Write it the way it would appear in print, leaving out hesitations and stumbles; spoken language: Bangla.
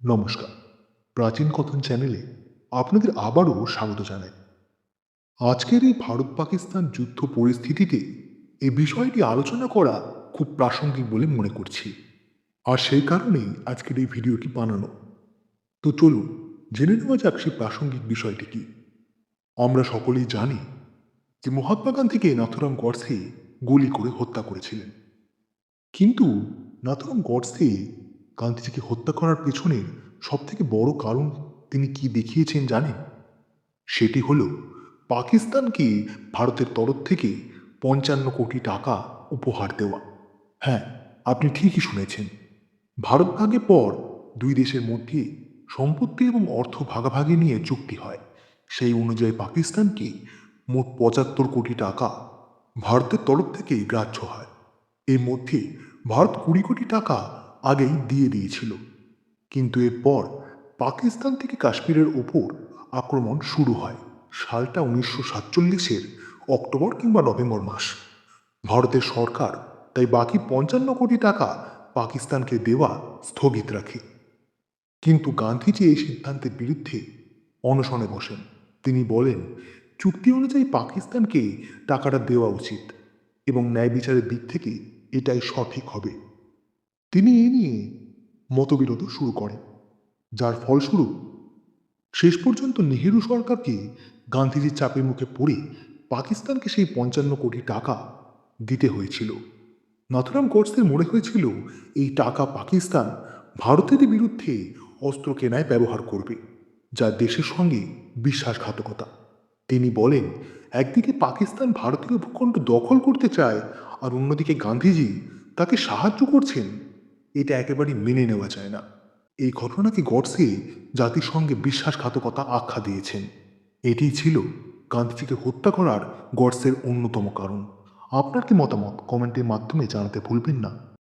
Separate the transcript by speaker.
Speaker 1: নমস্কার। প্রাচীন কথন চ্যানেলে আপনাদের আবারও স্বাগত জানাই। আজকের এই ভারত পাকিস্তান যুদ্ধ পরিস্থিতিতে এই বিষয়টি আলোচনা করা খুব প্রাসঙ্গিক বলে মনে করছি, আর সেই কারণেই আজকের এই ভিডিওটি বানানো। তো চলুন জেনে নেওয়া যাক সেই প্রাসঙ্গিক বিষয়টি কি। আমরা সকলেই জানি যে মহাত্মা গান্ধীকে নাথুরাম গডসে গুলি করে হত্যা করেছিলেন, কিন্তু নাথুরাম গডসে গান্ধীজিকে হত্যা করার পেছনে সবথেকে বড় কারণ তিনি কি দেখিয়েছেন জানেন? সেটি হলো পাকিস্তানকে ভারতের তরফ থেকে ৫৫ কোটি টাকা উপহার দেওয়া। হ্যাঁ, আপনি ঠিকই শুনেছেন। ভারত ভাগের পর দুই দেশের মধ্যে সম্পত্তি এবং অর্থ ভাগাভাগি নিয়ে চুক্তি হয়। সেই অনুযায়ী পাকিস্তানকে মোট ৭৫ কোটি টাকা ভারতের তরফ থেকে গ্রাহ্য হয়। এর মধ্যে ভারত ২০ কোটি টাকা আগেই দিয়ে দিয়েছিল, কিন্তু এরপর পাকিস্তান থেকে কাশ্মীরের ওপর আক্রমণ শুরু হয়। সালটা ১৯৪৭-এর অক্টোবর কিংবা নভেম্বর মাস। ভারতের সরকার তাই বাকি ৫৫ কোটি টাকা পাকিস্তানকে দেওয়া স্থগিত রাখে। কিন্তু গান্ধীজি এই সিদ্ধান্তের বিরুদ্ধে অনশনে বসেন। তিনি বলেন, চুক্তি অনুযায়ী পাকিস্তানকে টাকাটা দেওয়া উচিত এবং ন্যায় বিচারের দিক থেকে এটাই সঠিক হবে। তিনি এ নিয়ে মতবিরোধ শুরু করেন, যার ফলস্বরূপ শেষ পর্যন্ত নেহেরু সরকারকে গান্ধীজির চাপের মুখে পড়ে পাকিস্তানকে সেই ৫৫ কোটি টাকা দিতে হয়েছিল। নাথুরাম গডসের মনে হয়েছিল এই টাকা পাকিস্তান ভারতের বিরুদ্ধে অস্ত্র কেনায় ব্যবহার করবে, যা দেশের সঙ্গে বিশ্বাসঘাতকতা। তিনি বলেন, একদিকে পাকিস্তান ভারতীয় ভূখণ্ড দখল করতে চায় আর অন্যদিকে গান্ধীজি তাকে সাহায্য করছেন। এটা একেবারেই মেনে নেওয়া যায় না। এই ঘটনাকে গডসে জাতিসংঘে বিশ্বাসঘাতকতা আখ্যা দিয়েছেন। এটিই ছিল গান্ধীজিকে হত্যা করার গডসের অন্যতম কারণ। আপনার কি মতামত কমেন্টের মাধ্যমে জানাতে ভুলবেন না।